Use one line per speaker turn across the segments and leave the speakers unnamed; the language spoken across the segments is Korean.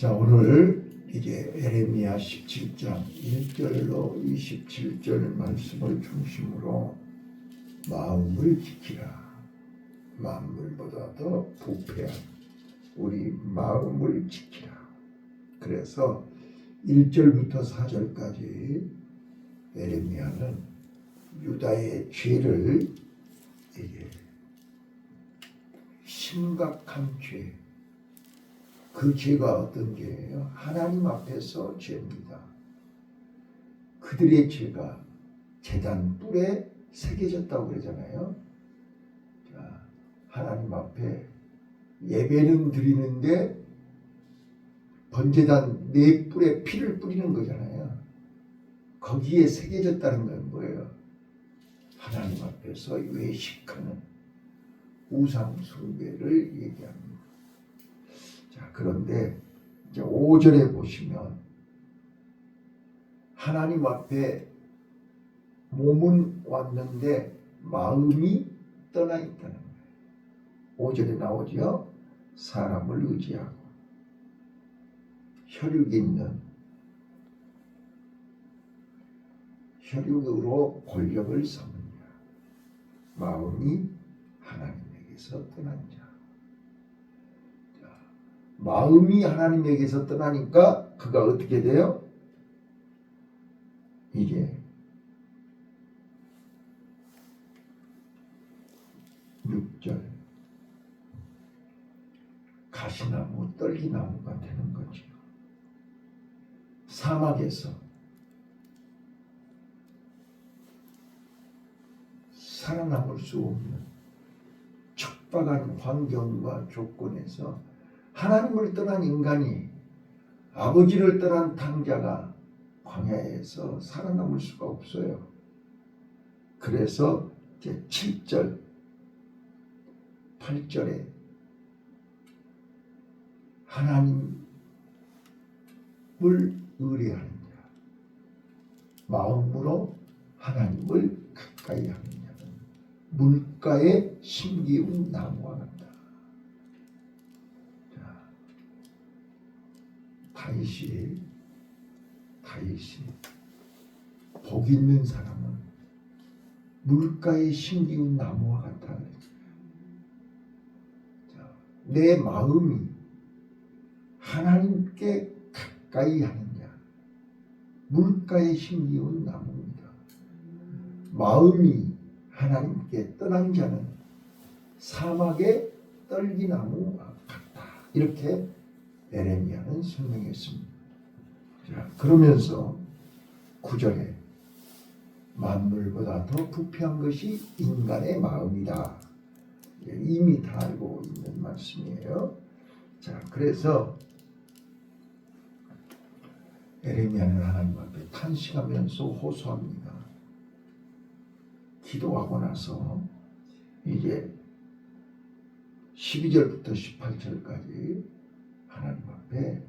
자, 오늘 이제 에레미야 17장 1절로 27절 말씀을 중심으로 마음을 지키라. 만물보다 더 부패한 우리 마음을 지키라. 그래서 1절부터 4절까지 에레미야는 유다의 죄를 이게 심각한 죄, 그 죄가 어떤 죄예요? 하나님 앞에서 죄입니다. 그들의 죄가 제단 뿔에 새겨졌다고 그러잖아요. 자, 하나님 앞에 예배는 드리는데 번제단 네 뿔에 피를 뿌리는 거잖아요. 거기에 새겨졌다는 건 뭐예요? 하나님 앞에서 외식하는 우상 숭배를 얘기합니다. 자, 그런데 이제 5절에 보시면 하나님 앞에 몸은 왔는데 마음이 떠나 있다는 거예요. 5절에 나오죠. 사람을 의지하고 혈육 있는 혈육으로 권력을 삼느냐. 마음이 하나님에게서 떠난 자. 마음이 하나님에게서 떠나니까 그가 어떻게 돼요? 이게 6절 가시나무 떨기나무가 되는 거죠. 사막에서 살아남을 수 없는 척박한 환경과 조건에서 하나님을 떠난 인간이, 아버지를 떠난 탕자가 광야에서 살아남을 수가 없어요. 그래서 이제 7절, 8절에 하나님을 의뢰하는 자, 마음으로 하나님을 가까이 하는 자는 물가에 심기운 나무와 같다. 다윗이 복 있는 사람은 물가에 심기운 나무와 같다. 내 마음이 하나님께 가까이 하는 자, 물가에 심기운 나무입니다. 마음이 하나님께 떠난 자는 사막의 떨기나무와 같다. 이렇게 에레미야는 설명했습니다. 자, 그러면서 9절에 만물보다 더 부패한 것이 인간의 마음이다. 이미 다 알고 있는 말씀이에요. 자, 그래서 에레미야는 하나님 앞에 탄식하면서 호소합니다. 기도하고 나서 이제 12절부터 18절까지 하나님 앞에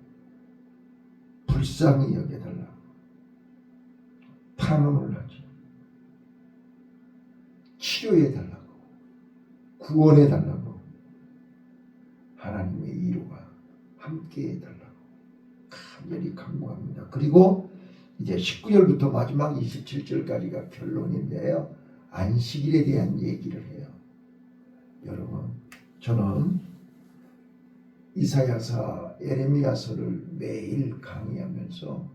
불쌍히 여겨달라고 탄원을 하죠. 치료해달라고, 구원해달라고, 하나님의 이루가 함께해달라고 간절히 간구합니다. 그리고 이제 19절부터 마지막 27절까지가 결론인데요. 안식일에 대한 얘기를 해요. 여러분, 저는 이사야서, 에레미야서를 매일 강의하면서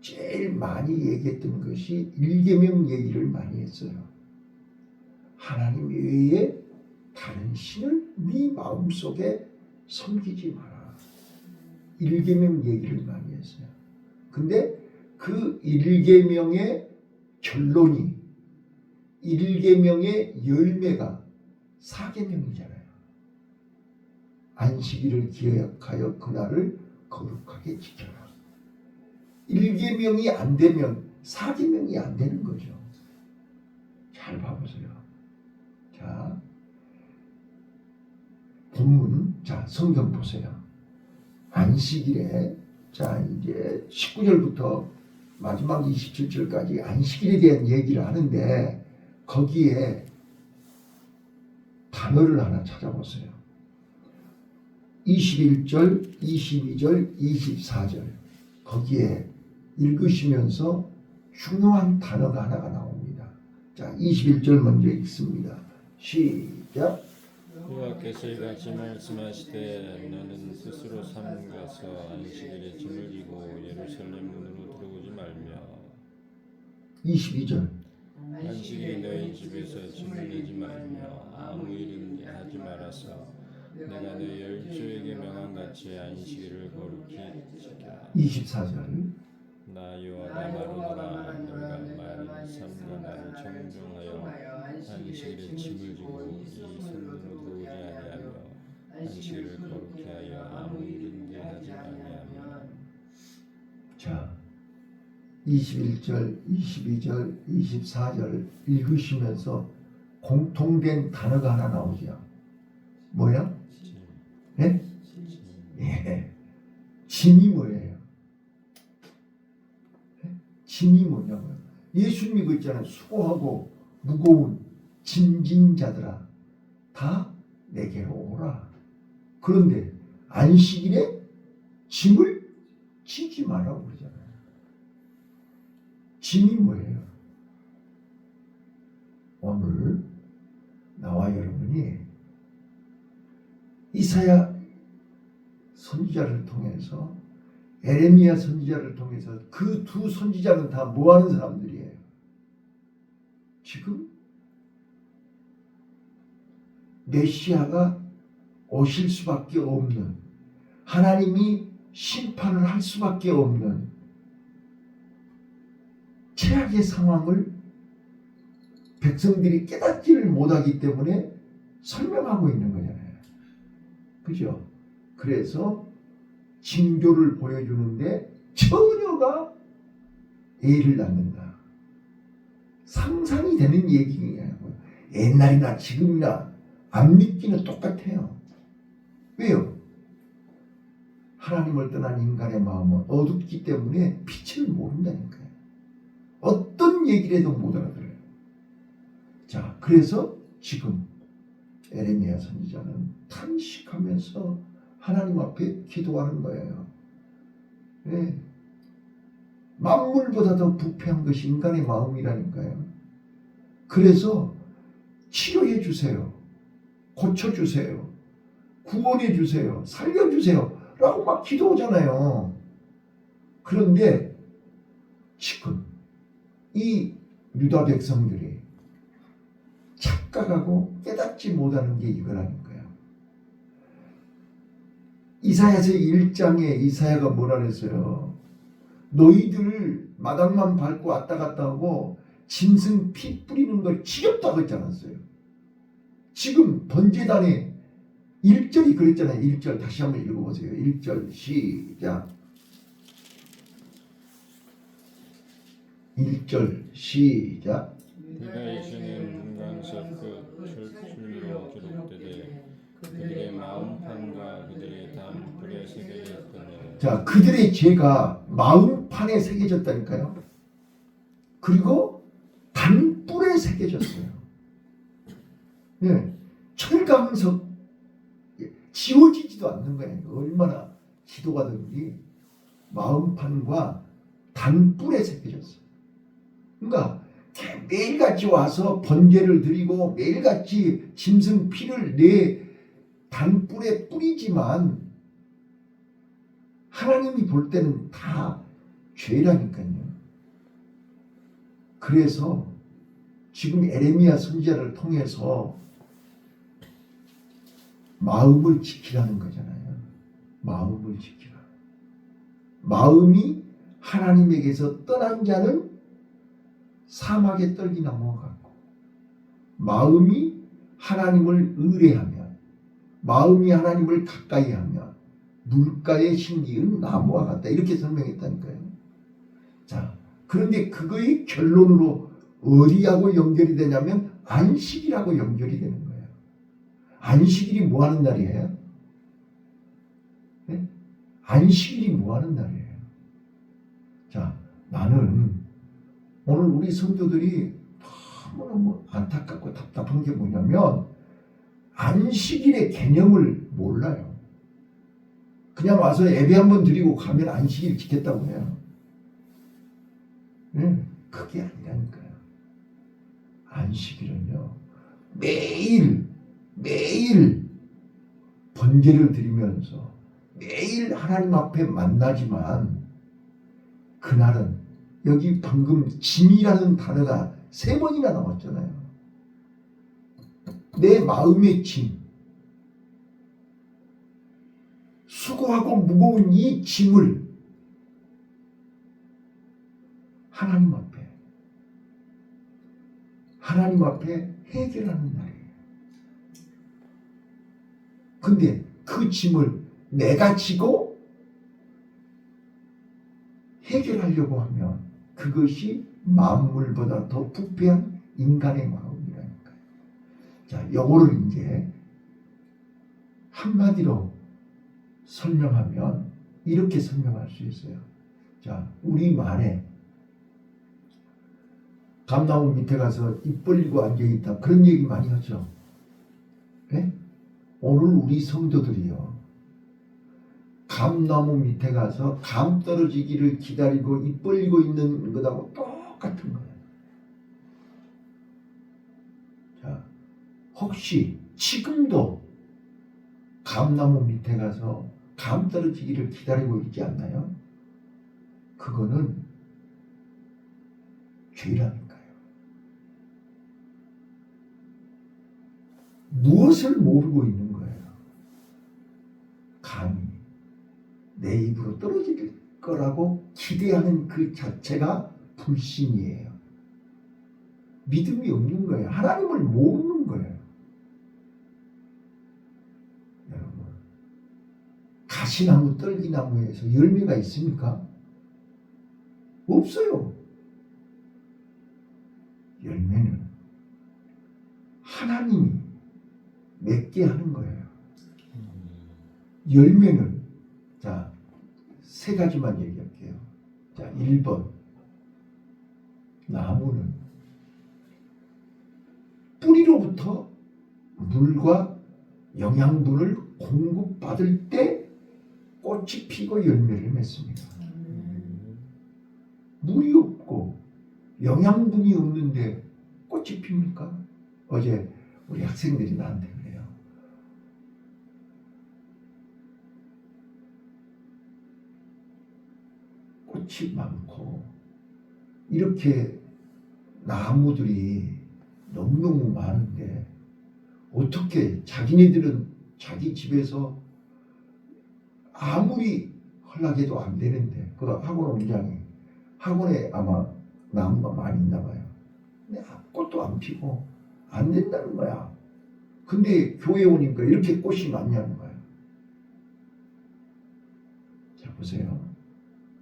제일 많이 얘기했던 것이 일계명 얘기를 많이 했어요. 하나님 외에 다른 신을 네 마음속에 섬기지 마라. 일계명 얘기를 많이 했어요. 근데 그 일계명의 결론이, 일계명의 열매가 사계명이잖아요. 안식일을 기억하여 그날을 거룩하게 지켜라. 일계명이 안 되면 사계명이 안 되는 거죠. 잘 봐보세요. 자, 본문, 자, 성경 보세요. 안식일에, 자, 이제 19절부터 마지막 27절까지 안식일에 대한 얘기를 하는데 거기에 단어를 하나 찾아보세요. 21절, 22절, 24절 거기에 읽으시면서 중요한 단어가 하나가 나옵니다. 자, 21절 먼저 읽습니다. 시작.
여호와께서 이같이 말씀하시되 너는 스스로 삼가서 안식일에 짐을 지고 예루살렘 문으로 들어오지 말며
22절.
안식일에 너희 집에서 짐을 내지 말며 아무 일은 하지 말아서 내가 너희 열조에게 명한 같이 안식일을 거룩히 지키라.
24절.
나 여호와가 말하노라. 너희가 만일 삼가 나를 정종하여 안식일에 짐을 지고 이 성문으로 들어오지 아니하며 안식일을 거룩히 하여 아무 일인지 하지 아니하며.
자, 21절, 22절, 24절 읽으시면서 공통된 단어가 하나 나오죠. 뭐야? 예? 예. 짐이 뭐예요? 짐이 뭐냐고요? 예수님이 그 있잖아요. 수고하고 무거운 짐진 자들아 다 내게로 오라. 그런데 안식일에 짐을 지지 말라고 그러잖아요. 짐이 뭐예요? 오늘 나와 여러분이 이사야 선지자를 통해서 에레미야 선지자를 통해서 그 두 선지자는 다 뭐하는 사람들이에요? 지금 메시아가 오실 수밖에 없는, 하나님이 심판을 할 수밖에 없는 최악의 상황을 백성들이 깨닫지를 못하기 때문에 설명하고 있는 거잖아요. 그죠? 그래서 징조를 보여주는데 처녀가 애를 낳는다. 상상이 되는 얘기예요. 옛날이나 지금이나 안 믿기는 똑같아요. 왜요? 하나님을 떠난 인간의 마음은 어둡기 때문에 빛을 모른다니까요. 어떤 얘기를 해도 못 알아들어요. 자, 그래서 지금 에레미야 선지자는 탄식하면서 하나님 앞에 기도하는 거예요. 네. 만물보다 더 부패한 것이 인간의 마음이라니까요. 그래서 치료해 주세요. 고쳐주세요. 구원해 주세요. 살려주세요. 라고 막 기도하잖아요. 그런데 지금 이 유다 백성들이 착각하고 깨닫지 못하는 게 이거라니까요. 이사야서 1장에 이사야가 뭐라 그랬어요? 너희들 마당만 밟고 왔다 갔다 하고 짐승 피 뿌리는 걸 지겹다고 했지 않았어요? 지금 번제단에 1절이 그랬잖아요. 1절 다시 한번 읽어보세요. 1절 시작. 1절 시작.
그가 이전에 문강석 그 철출로 기록되되 그들의 마음판과 그들의 담불에 새겨졌더니. 자,
그들의 죄가 마음판에 새겨졌다니까요. 그리고 단불에 새겨졌어요. 네, 철강석 지워지지도 않는 거예요. 얼마나 기도가 되는지 마음판과 단불에 새겨졌어요. 그러니까 매일같이 와서 번제를 드리고 매일같이 짐승 피를 내 단불에 뿌리지만 하나님이 볼 때는 다 죄라니까요. 그래서 지금 에레미야 선지자를 통해서 마음을 지키라는 거잖아요. 마음을 지키라. 마음이 하나님에게서 떠난 자는 사막의 떨기나무와 같고, 마음이 하나님을 의뢰하면, 마음이 하나님을 가까이 하면 물가에 심기은 나무와 같다. 이렇게 설명했다니까요. 자, 그런데 그거의 결론으로 어디하고 연결이 되냐면 안식이라고 연결이 되는 거예요. 안식일이 뭐 하는 날이에요? 네? 안식일이 뭐 하는 날이에요? 자, 나는 오늘 우리 성도들이 너무너무 안타깝고 답답한 게 뭐냐면 안식일의 개념을 몰라요. 그냥 와서 예배 한번 드리고 가면 안식일 지켰다고 해요. 그게 아니라니까요. 안식일은요, 매일 번제를 드리면서 매일 하나님 앞에 만나지만, 그날은 여기 방금 짐이라는 단어가 3번이나 나왔잖아요. 내 마음의 짐, 수고하고 무거운 이 짐을 하나님 앞에 해결하는 날이에요. 근데 그 짐을 내가 지고 해결하려고 하면 그것이 만물보다 더 부패한 인간의 마음이라니까요. 자, 요거를 이제 한마디로 설명하면 이렇게 설명할 수 있어요. 자, 우리 말에 감나무 밑에 가서 입 벌리고 앉아있다, 그런 얘기 많이 하죠. 네? 오늘 우리 성도들이요, 감나무 밑에 가서 감 떨어지기를 기다리고 입 벌리고 있는 것하고 똑같은 거예요. 자, 혹시 지금도 감나무 밑에 가서 감 떨어지기를 기다리고 있지 않나요? 그거는 죄라니까요. 무엇을 모르고 있는 거예요? 감이 내 입으로 떨어질 거라고 기대하는 그 자체가 불신이에요. 믿음이 없는 거예요. 하나님을 모르는 거예요. 여러분, 가시나무, 떨기나무에서 열매가 있습니까? 없어요. 열매는 하나님이 맺게 하는 거예요. 열매는, 자, 3가지만 얘기할게요. 자, 1번, 나무는 뿌리로부터 물과 영양분을 공급받을 때 꽃이 피고 열매를 맺습니다. 물이 없고 영양분이 없는데 꽃이 핍니까? 어제 우리 학생들이 나한테 그래요. 꽃이 많고 이렇게 나무들이 너무너무 많은데 어떻게 자기네들은 자기 집에서 아무리 허락해도 안 되는데, 그 학원 원장이 학원에 아마 나무가 많이 있나 봐요. 근데 꽃도 안 피고 안 된다는 거야. 근데 교회 오니까 이렇게 꽃이 많냐는 거야. 자, 보세요.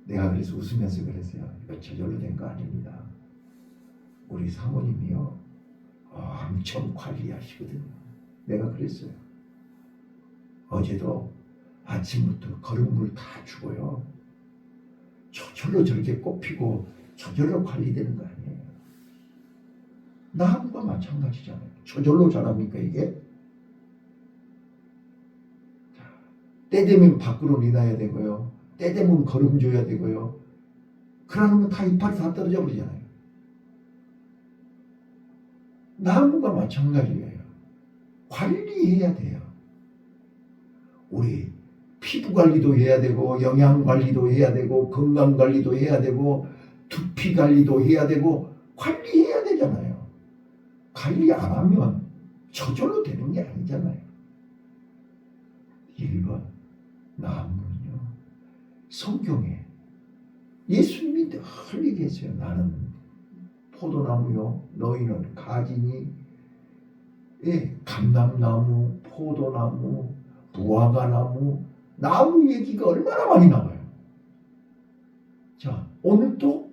내가 그래서 웃으면서 그랬어요. 이거 저절로 된 거 아닙니다. 우리 사모님이요, 엄청 관리하시거든요. 내가 그랬어요. 어제도 아침부터 거름물 다 주고요, 저절로 저렇게 꽃피고 저절로 관리되는 거 아니에요. 나무가 마찬가지잖아요. 저절로 자랍니까 이게? 자, 때 되면 밖으로 내놔야 되고요, 때 되면 거름 줘야 되고요. 그러면 다 이파리 다 떨어져 버리잖아요. 나무가 마찬가지예요. 관리해야 돼요. 우리 피부 관리도 해야 되고, 영양 관리도 해야 되고, 건강 관리도 해야 되고, 두피 관리도 해야 되고, 관리해야 되잖아요. 관리 안 하면 저절로 되는 게 아니잖아요. 1번, 나무는요, 성경에 예수님이 늘 얘기했어요. 나는 포도나무요, 너희는 가지니. 예, 감람나무, 포도나무, 무화과나무, 나무 얘기가 얼마나 많이 나와요. 자, 오늘 또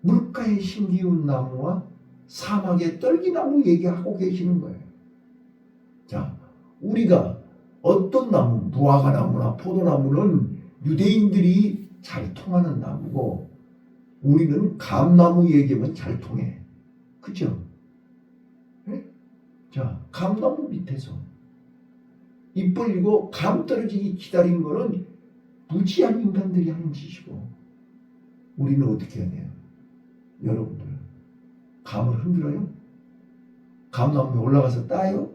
물가에 심기운 나무와 사막의 떨기나무 얘기하고 계시는 거예요. 자, 우리가 어떤 나무, 무화과나무나 포도나무는 유대인들이 잘 통하는 나무고, 우리는 감나무 얘기하면 잘 통해. 그죠? 네? 자, 감나무 밑에서 입 벌리고 감 떨어지기 기다리는 거는 무지한 인간들이 하는 짓이고, 우리는 어떻게 해야 돼요? 여러분들 감을 흔들어요? 감나무에 올라가서 따요?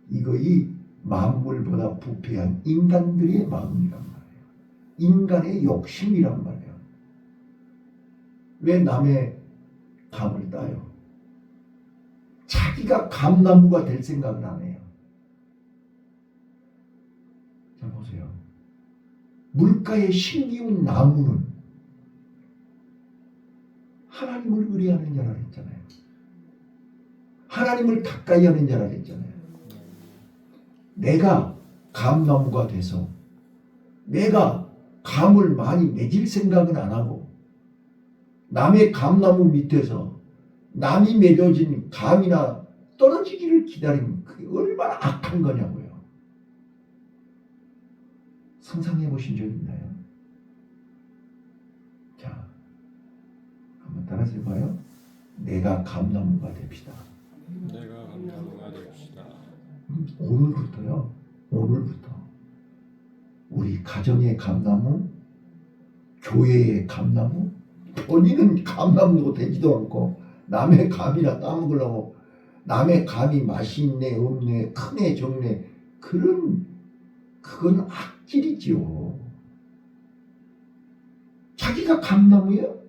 이거이 만물보다 부패한 인간들의 마음이란 말이에요. 인간의 욕심이란 말이에요. 왜 남의 감을 따요? 자기가 감나무가 될 생각은 안 해요. 자, 보세요. 물가에 심기운 나무는 하나님을 의뢰하는 자라 했잖아요. 하나님을 가까이 하는 자라 했잖아요. 내가 감나무가 돼서 내가 감을 많이 맺을 생각은 안 하고, 남의 감나무 밑에서 남이 맺어진 감이나 떨어지기를 기다리면 그게 얼마나 악한 거냐고요. 상상해 보신 적 있나요? 자, 한번 따라서 해봐요. 내가 감나무가 됩시다.
내가 감나무가 됩시다.
오늘부터요. 오늘부터 우리 가정의 감나무, 교회의 감나무, 본인은 감나무도 되지도 않고 남의 감이나 따먹으려고, 남의 감이 맛이 있네 없네 크네 적네, 그건 악질이지요. 자기가 감나무예요?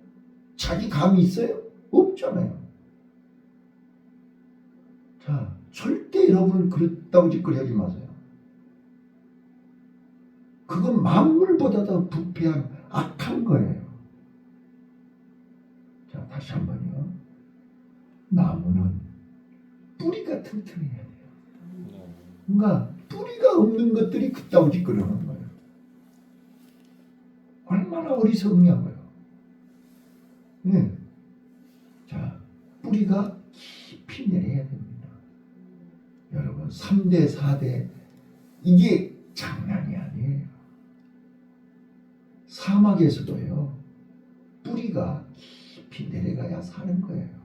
자기 감이 있어요? 없잖아요. 자, 절대 여러분은 그렇다고 짓거리 하지 마세요. 그건 만물보다 더 부패한 악한 거예요. 자, 다시 한번요. 나무는 뿌리가 튼튼해야 돼요. 그러니까 뿌리가 없는 것들이 그따구 짓거리 하는 거예요. 얼마나 어리석냐고요. 네. 자, 뿌리가 깊이 내려야 됩니다. 여러분, 3대 4대 이게 장난이 아니에요. 사막에서도요, 뿌리가 깊이 내려가야 사는 거예요.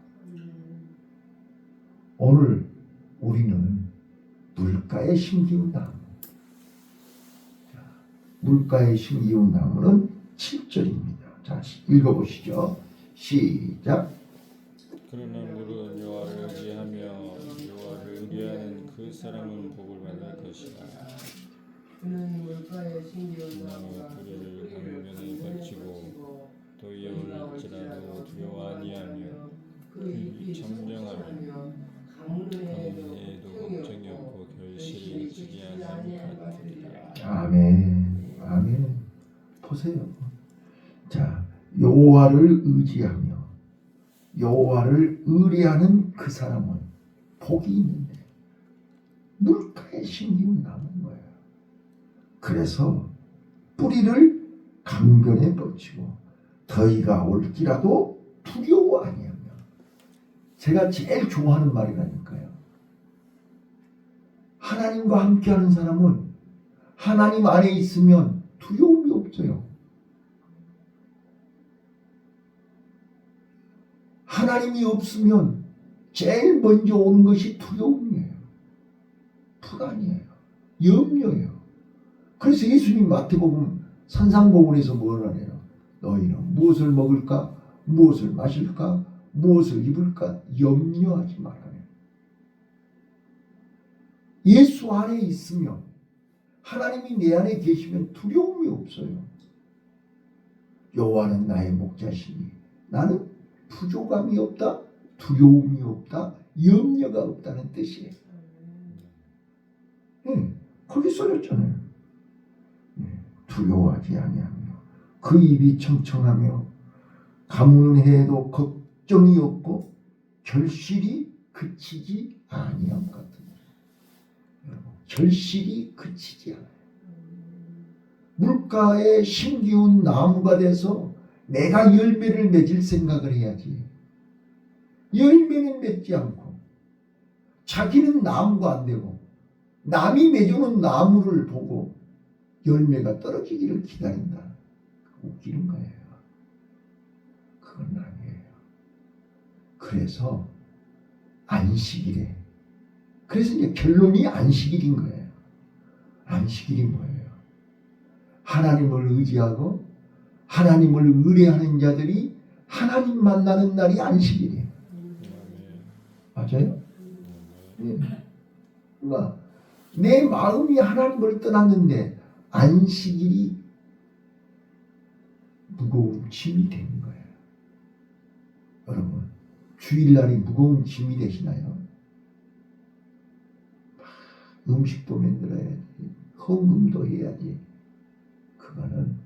오늘 우리는 물가에 심기운 나무. 자, 물가에 심기운 나무는 7절입니다. 자, 읽어보시죠. 시작.
그러나 물은 여호와를 의지하며 여호와를 의뢰하는 그 사람은 복을 받을 것이다.
그는 물가에 심기운
나무
나무가
뿌리를 강변에 걸치고 더위에 올릴지라도 두려워 아니하며
그 잎이
청정하며 가뭄에도 걱정이 없고 결실이 지지 않는 같으리라.
아멘. 아멘. 보세요. 자, 여호와를 의지하며 여호와를 의뢰하는 그 사람은 복이 있는데 물가에 심기운 나무인 거예요. 그래서 뿌리를 강변에 뻗치고 더위가 올지라도 두려워 아니하며. 제가 제일 좋아하는 말이라니까요. 하나님과 함께하는 사람은 하나님 안에 있으면 두려움이 없어요. 하나님이 없으면 제일 먼저 오는 것이 두려움이에요. 불안이에요. 염려예요. 그래서 예수님 마태복음 산상복음에서 뭐라 해요? 너희는 무엇을 먹을까? 무엇을 마실까? 무엇을 입을까? 염려하지 말아요. 예수 안에 있으면, 하나님이 내 안에 계시면 두려움이 없어요. 여호와는 나의 목자시니 나는 부족함이 없다, 두려움이 없다, 염려가 없다는 뜻이에요. 거기 써졌잖아요. 두려워하지 아니하며 그 입이 청청하며 가뭄은 해도 걱정이 없고 결실이 그치지 아니함 같은. 결실이 그치지 않아요. 물가에 심기운 나무가 돼서 내가 열매를 맺을 생각을 해야지. 열매는 맺지 않고 자기는 나무가 안 되고 남이 맺어놓은 나무를 보고 열매가 떨어지기를 기다린다. 웃기는 거예요. 그건 아니에요. 그래서 안식일에, 그래서 이제 결론이 안식일인 거예요. 안식일이 뭐예요? 하나님을 의지하고 하나님을 의뢰하는 자들이 하나님 만나는 날이 안식일이에요. 맞아요? 예. 그러니까 내 마음이 하나님을 떠났는데 안식일이 무거운 짐이 되는 거예요. 여러분, 주일날이 무거운 짐이 되시나요? 음식도 만들어야지, 헌금도 해야지. 그거는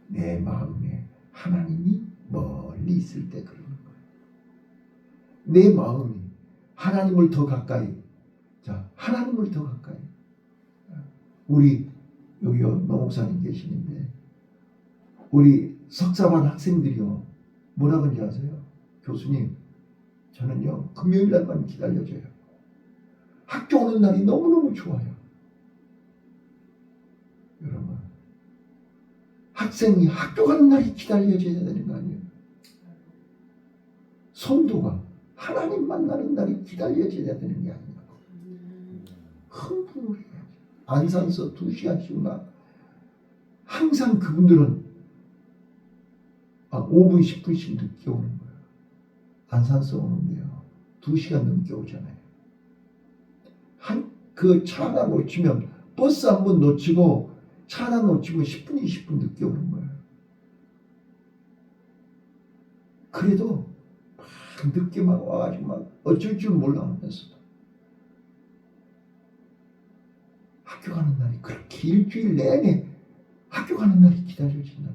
내 마음에 하나님이 멀리 있을 때 그러는 거예요. 내 마음이 하나님을 더 가까이, 자, 하나님을 더 가까이. 우리 여기 노 목사님 계시는데 우리 석사반 학생들이요 뭐라 그런지 아세요? 교수님, 저는요 금요일 날만 기다려줘요. 학교 오는 날이 너무너무 좋아요. 여러분, 학생이 학교 가는 날이 기다려져야 되는 거 아니에요? 성도가 하나님 만나는 날이 기다려져야 되는 게 아니에요. 흥분을 해야지. 안산서 2시간씩 막 항상 그분들은 5분 10분씩 늦게 오는 거예요. 안산서 오는데요 2시간 넘게 오잖아요. 그 차 하나 놓치면 버스 한 번 놓치고 차 하나 놓치면 10분 20분 늦게 오는 거예요. 그래도 막 늦게 막 와가지고 막 어쩔 줄 몰라 하면서도 학교 가는 날이 그렇게 일주일 내내 학교 가는 날이 기다려진다는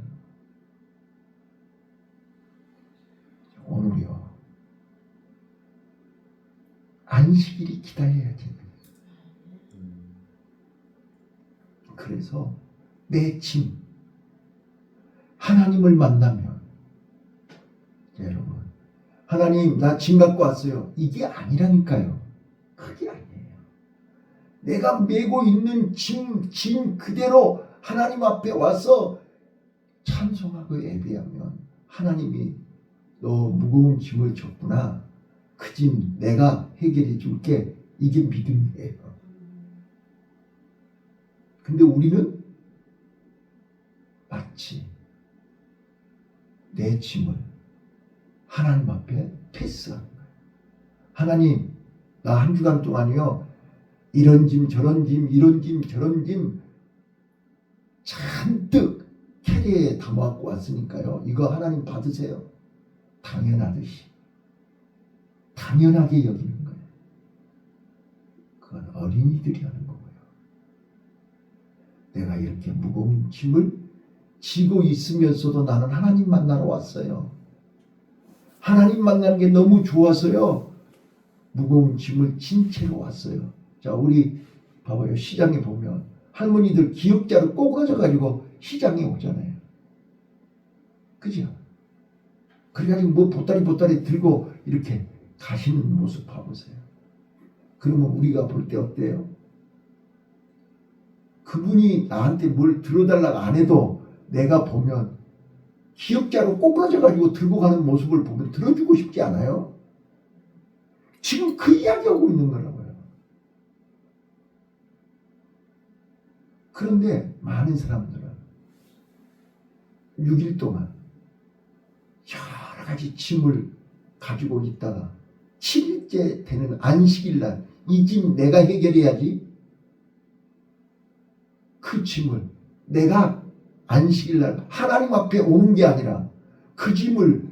거예요. 오늘요 안식일이 기다려야지. 그래서 내 짐 하나님을 만나면, 여러분, 하나님 나 짐 갖고 왔어요, 이게 아니라니까요. 그게 아니에요. 내가 메고 있는 짐 그대로 하나님 앞에 와서 찬송하고 예배하면 하나님이 너 무거운 짐을 줬구나, 그 짐 내가 해결해 줄게, 이게 믿음이에요. 근데 우리는 마치 내 짐을 하나님 앞에 패스하는 거예요. 하나님, 나 한 주간 동안이요 이런 짐 저런 짐 이런 짐 저런 짐 잔뜩 캐리어에 담아갖고 왔으니까요, 이거 하나님 받으세요. 당연하듯이 당연하게 여기는 거예요. 그건 어린이들이 하는 거고요. 내가 이렇게 무거운 짐을 지고 있으면서도 나는 하나님 만나러 왔어요. 하나님 만나는 게 너무 좋아서요 무거운 짐을 진 채로 왔어요. 자, 우리 봐봐요. 시장에 보면 할머니들 기역자를 꼬가져가지고 시장에 오잖아요. 그죠? 그래가지고 뭐 보따리 들고 이렇게 가시는 모습 봐보세요. 그러면 우리가 볼 때 어때요? 그분이 나한테 뭘 들어달라고 안 해도 내가 보면 기역자로 꼬부라져가지고 들고 가는 모습을 보면 들어주고 싶지 않아요? 지금 그 이야기하고 있는 거라고요. 그런데 많은 사람들은 6일 동안 여러 가지 짐을 가지고 있다가 7일째 되는 안식일 날 이 짐 내가 해결해야지, 그 짐을 내가 안식일 날 하나님 앞에 오는 게 아니라 그 짐을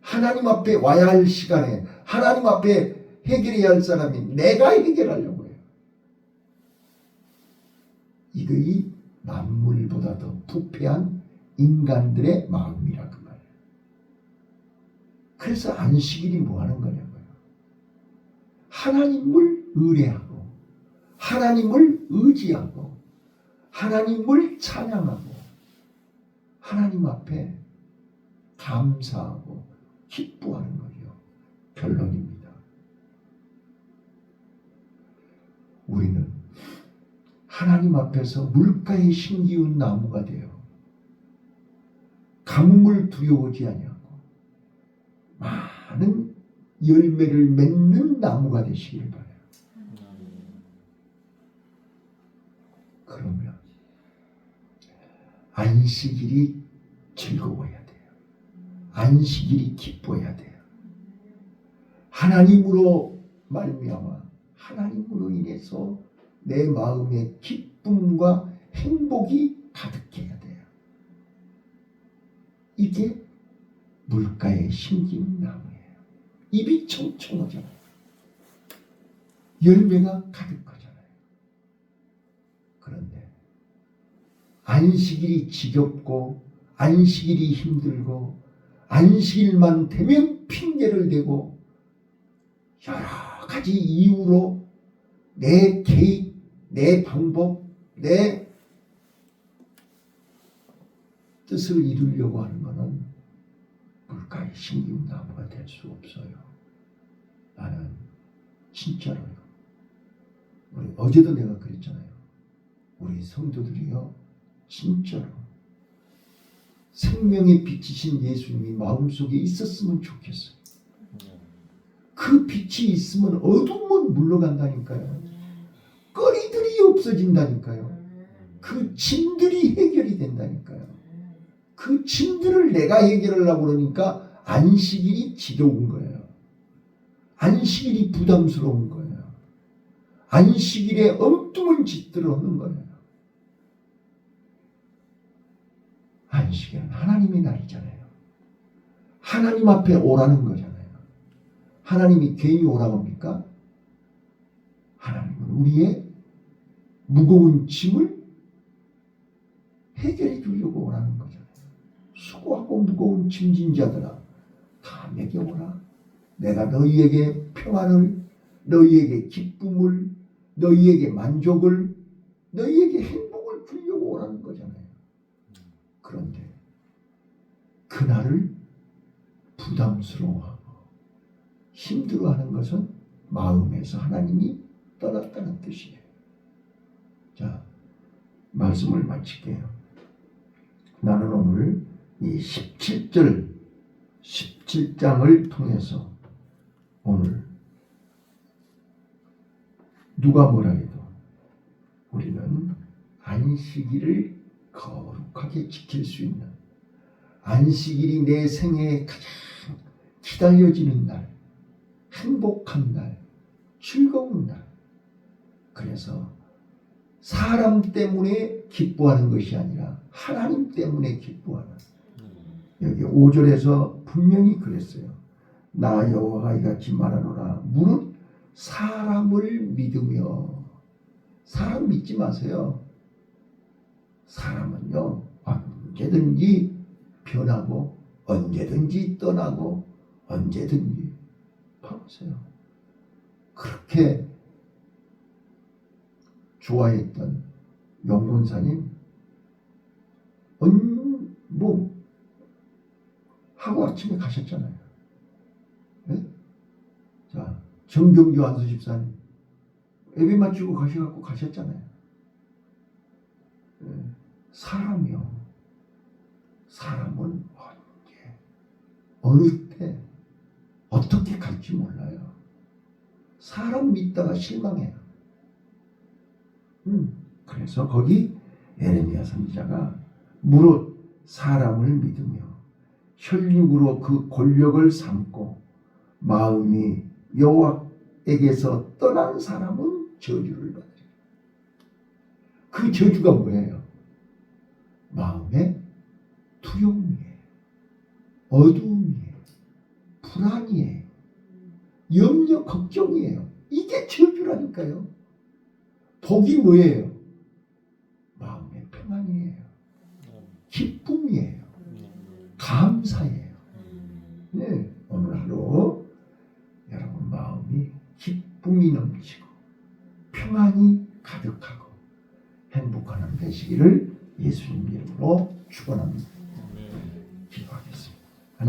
하나님 앞에 와야 할 시간에 하나님 앞에 해결해야 할 사람이 내가 해결하려고 해요. 이것이 만물보다 더 부패한 인간들의 마음이라 그 말이에요. 그래서 안식일이 뭐 하는 거냐고요. 하나님을 의뢰하고 하나님을 의지하고 하나님을 찬양하고 하나님 앞에 감사하고 기뻐하는 거예요. 결론입니다. 우리는 하나님 앞에서 물가에 심기운 나무가 되어 가뭄을 두려워하지 아니하고 많은 열매를 맺는 나무가 되시길 바라요. 그러면 안식일이 즐거워야 돼요. 안식일이 기뻐야 돼요. 하나님으로 말미암아 하나님으로 인해서 내 마음에 기쁨과 행복이 가득해야 돼요. 이게 물가에 심긴 나무예요. 잎이 청청하잖아요. 열매가 가득하잖아요. 그런데 안식일이 지겹고 안식일이 힘들고 안식일만 되면 핑계를 대고 여러 가지 이유로 내 계획, 내 방법, 내 뜻을 이루려고 하는 것은 물가에 심긴 나무가 될 수 없어요. 나는 진짜로요. 어제도 내가 그랬잖아요. 우리 성도들이요, 진짜로 생명의 빛이신 예수님이 마음속에 있었으면 좋겠어요. 그 빛이 있으면 어둠은 물러간다니까요. 거리들이 없어진다니까요. 그 짐들이 해결이 된다니까요. 그 짐들을 내가 해결하려고 그러니까 안식일이 지겨운 거예요. 안식일이 부담스러운 거예요. 안식일에 엉뚱한 짓들을 하는 거예요. 안식일은 하나님의 날이잖아요. 하나님 앞에 오라는 거잖아요. 하나님이 괜히 오라고 합니까? 하나님은 우리의 무거운 짐을 해결해 주려고 오라는 거잖아요. 수고하고 무거운 짐진 자들아, 다 내게 오라. 내가 너희에게 평안을, 너희에게 기쁨을, 너희에게 만족을, 너희에게 행복을 주려고 오라는 거잖아요. 그런데 그날을 부담스러워하고 힘들어하는 것은 마음에서 하나님이 떠났다는 뜻이에요. 자, 말씀을 마칠게요. 나는 오늘 이 17장을 통해서 오늘 누가 뭐라 해도 우리는 안식일을 거룩하게 지킬 수 있는, 안식일이 내 생애에 가장 기다려지는 날, 행복한 날, 즐거운 날. 그래서 사람 때문에 기뻐하는 것이 아니라 하나님 때문에 기뻐하는, 여기 5절에서 분명히 그랬어요. 나 여호와가 이같이 말하노라. 무릇 사람을 믿으며, 사람 믿지 마세요. 사람은요, 언제든지 변하고 언제든지 떠나고 언제든지. 봐보세요. 그렇게 좋아했던 영본사님 하고 아침에 가셨잖아요. 네? 자, 정경주 안수집사님 예배 마치고 가셔갖고 가셨잖아요. 네. 사람이요, 사람은 언제 어느 때 어떻게 갈지 몰라요. 사람 믿다가 실망해요. 그래서 거기 에레미야 선지자가 무릇 사람을 믿으며 혈육으로 그 권력을 삼고 마음이 여호와에게서 떠난 사람은 저주를 받으리라. 그 저주가 뭐예요? 마음의 두려움이에요. 어두움이에요. 불안이에요. 염려, 걱정이에요. 이게 저주라니까요. 복이 뭐예요? 마음의 평안이에요. 기쁨이에요. 감사예요. 네, 오늘 하루 여러분 마음이 기쁨이 넘치고 평안이 가득하고 행복한 하루 되시기를 예수님 이름으로 축원합니다. 기도하겠습니다.